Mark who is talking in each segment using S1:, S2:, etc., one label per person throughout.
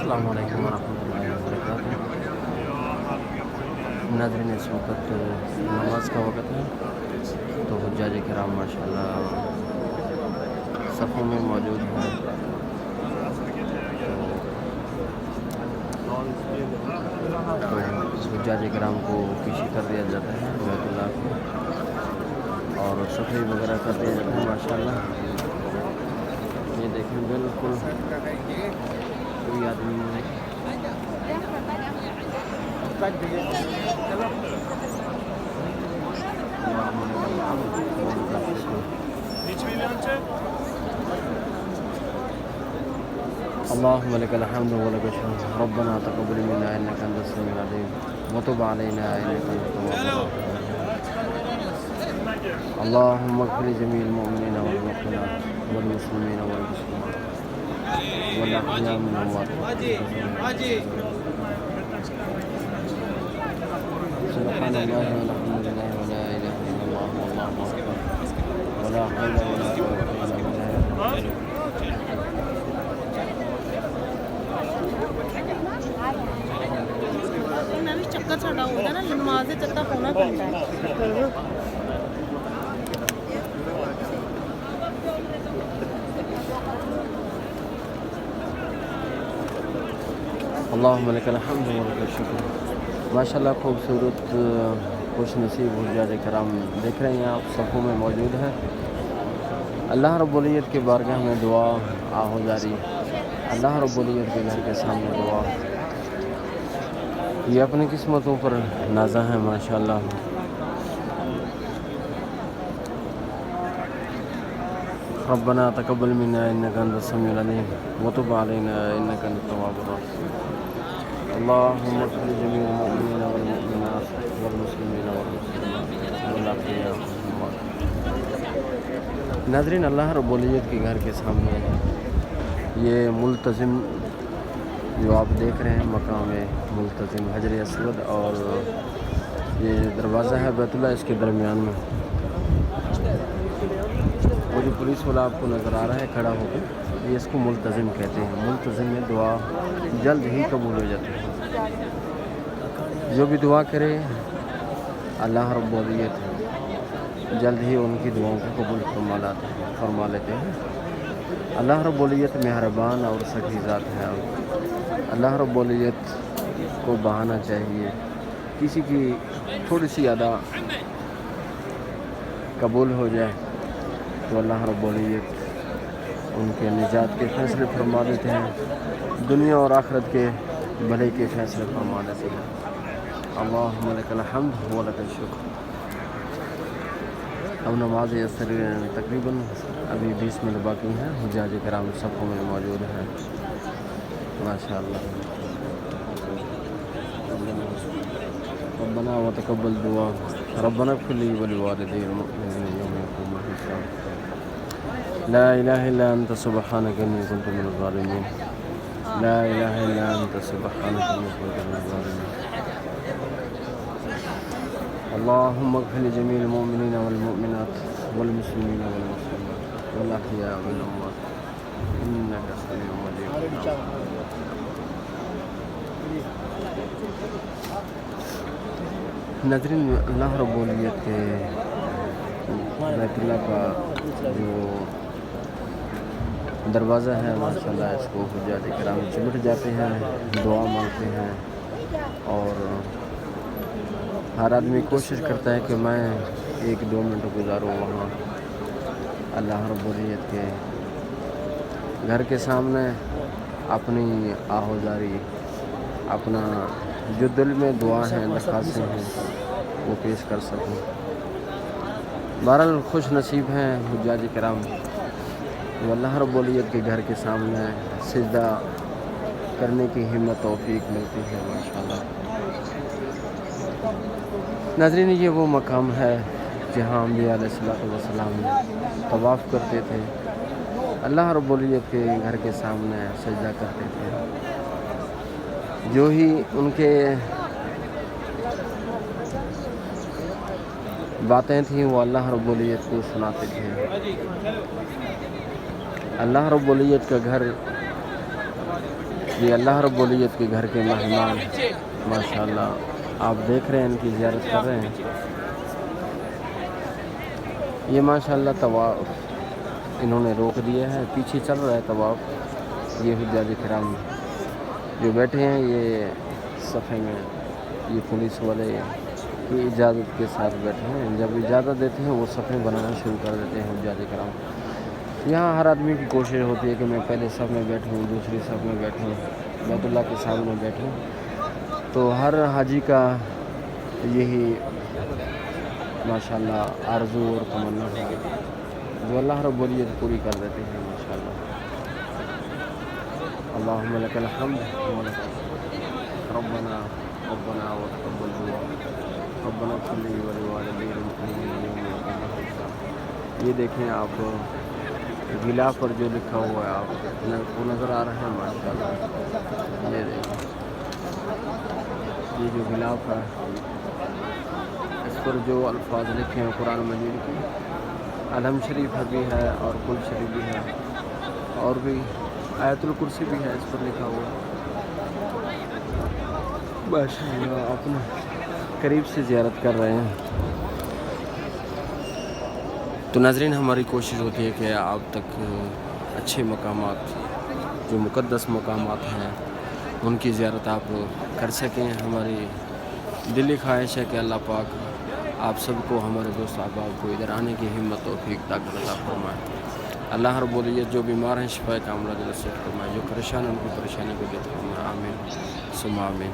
S1: السلام علیکم ورحمۃ اللہ وبرکاتہ۔ ناظرین، اس وقت نماز کا وقت ہے تو حجاج کرام ماشاءاللہ صفوں میں موجود ہیں۔ تو حجاج کرام کو پیچھے کر دیا جاتا ہے بیت اللہ کو، اور صفائی وغیرہ کر دیا جاتا ہے ماشاءاللہ۔ یہ دیکھیں بالکل کوئی آدمی نہیں۔ اللهم لك الحمد ولك الشكر ربنا تقبل منا انك انت السميع العليم وتب علينا انك انت التواب الرحيم اللهم اغفر لجميع المؤمنين والمؤمنات والمسلمين والمسلمات والاحياء منهم والاموات سبحان الله والحمد لله ولا اله الا الله والله اكبر ولا حول ولا قوه الا بالله۔
S2: ਚੱਕਰ ਸਾਡਾ ਹੁੰਦਾ ਨਾ, ਨਮਾਜ਼ ਦੇ ਚੱਕਰ ਹੋਣਾ ਪੈਂਦਾ ਹੈ।
S1: اللهم لك الحمد ولك الشکر۔ ماشاءاللہ خوبصورت خوش نصیب حجاج کرام دیکھ رہے ہیں آپ، صفوں میں موجود ہیں۔ اللہ رب العزت کے بارگاہ میں دعا آہو جاری، اللہ رب العزت کے گھر کے سامنے دعا، یہ اپنی قسمتوں پر نازا ہے ماشاءاللہ۔ ربنا تقبل منا انك انت السميع العليم وتب علينا انك انت التواب الرحيم اللهم اغفر لجميع المؤمنين والمؤمنات والمسلمين والمسلمات والاحياء والاموات۔ ناظرین، اللہ رب العزت کے گھر کے سامنے یہ ملتزم جو آپ دیکھ رہے ہیں، مقام ملتزم حجر اسود، اور یہ دروازہ ہے بیت اللہ، اس کے درمیان میں وہ جو پولیس والا آپ کو نظر آ رہا ہے کھڑا ہو کے، یہ اس کو ملتزم کہتے ہیں۔ ملتزم میں دعا جلد ہی قبول ہو جاتی ہے، جو بھی دعا کرے اللہ رب العزت جلد ہی ان کی دعاؤں کو قبول فرما لیتے ہیں۔ اللہ رب العزت مہربان اور سخی ذات ہے۔ اللہ رب العزت کو بہانا چاہیے، کسی کی تھوڑی سی ادا قبول ہو جائے تو اللہ رب العزت ان کے نجات کے فیصلے فرما دیتے ہیں، دنیا اور آخرت کے بھلے کے فیصلے فرما دیتے ہیں۔ اللہم لک الحمد ولک الشکر۔ اب نماز اثر تقریباً ابھی 20 منٹ باقی ہیں، حجاج کرام صفوں میں موجود ہیں ماشاءاللہ۔ ربنا وتقبل دعا ربنا اغفر لي ولوالدي المؤمنين يوم يقوم الحساب لا اله الا انت سبحانك اني كنت من الظالمين لا اله الا انت سبحانك اني كنت من الظالمين اللهم اغفر لجميع المؤمنين والمؤمنات والمسلمين والمسلمات والاحياء والاموات انك سميع مجيب۔ ناظرین، اللہ رب العزت کے بیت اللہ کا جو دروازہ ہے ماشاءاللہ، اس کو حجاج کرام چمٹ جاتے ہیں، دعا مانگتے ہیں، اور ہر آدمی کوشش کرتا ہے کہ میں 1-2 منٹ گزاروں وہاں اللہ رب العزت کے گھر کے سامنے، اپنی آہوزاری، اپنا جو دل میں دعا ہیں، درخواستیں ہیں، وہ پیش کر سکوں۔ بہرحال خوش نصیب ہیں حجاج کرام جو اللہ رب العزت کے گھر کے سامنے سجدہ کرنے کی ہمت توفیق ملتی ہے ماشاءاللہ۔ ناظرین، یہ وہ مقام ہے جہاں انبیاء علیہ السلام طواف کرتے تھے، اللہ رب العزت کے گھر کے سامنے سجدہ کرتے تھے، جو ہی ان کے باتیں تھیں وہ اللہ رب العزت کو سناتے تھے۔ اللہ رب العزت کا گھر یہ اللہ رب العزت کے گھر کے مہمان ماشاءاللہ آپ دیکھ رہے ہیں ان کی زیارت کر رہے ہیں. یہ ماشاءاللہ طواف انہوں نے روک دیا ہے, پیچھے چل رہا ہے طواف. یہ حجاج کرام جو بیٹھے ہیں یہ صفحے میں, یہ پولیس والے کی اجازت کے ساتھ بیٹھے ہیں. جب اجازت دیتے ہیں وہ صفحے بنانا شروع کر دیتے ہیں حجاج کرام. یہاں ہر آدمی کی کوشش ہوتی ہے کہ میں پہلے صف میں بیٹھوں, دوسری صف میں بیٹھوں, بیت اللہ کے سامنے بیٹھوں. تو ہر حاجی کا یہی ماشاءاللہ آرزو اور تمنا ہے جو اللہ رب العزت پوری کر دیتے ہیں ماشاءاللہ. اللہم لک الحمد ربنا ربنا وتقبل دعا ربنا اغفر لی ولوالدی والمؤمنین. یہ دیکھیں آپ غلاف پر جو لکھا ہوا ہے آپ کو نظر آ رہا ہے ماشاءاللہ. یہ دیکھیں یہ جو غلاف ہے اس پر جو الفاظ لکھے ہیں قرآن مجید کے, الحم شریف بھی ہے اور کل شریف بھی ہے اور بھی آیت الکرسی بھی ہے اس پر لکھا ہوا. ماشاءاللہ اپنا قریب سے زیارت کر رہے ہیں. تو ناظرین ہماری کوشش ہوتی ہے کہ آپ تک اچھے مقامات جو مقدس مقامات ہیں ان کی زیارت آپ کر سکیں. ہماری دلی خواہش ہے کہ اللہ پاک آپ سب کو, ہمارے دوست احباب کو ادھر آنے کی ہمت توفیق طاقت عطا فرمائے. اللہ رب العزت جو بیمار ہیں شفا کاملہ نصیب فرمائے, جو پریشان ہیں ان کی پریشانی کو دور فرمائے. آمین ثم آمین.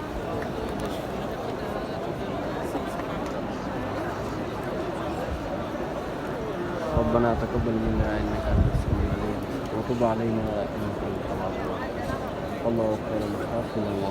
S1: ربنا تقبل منا انك انت السميع العليم وتب علينا انك انت التواب الرحيم. اللهم اغفر لنا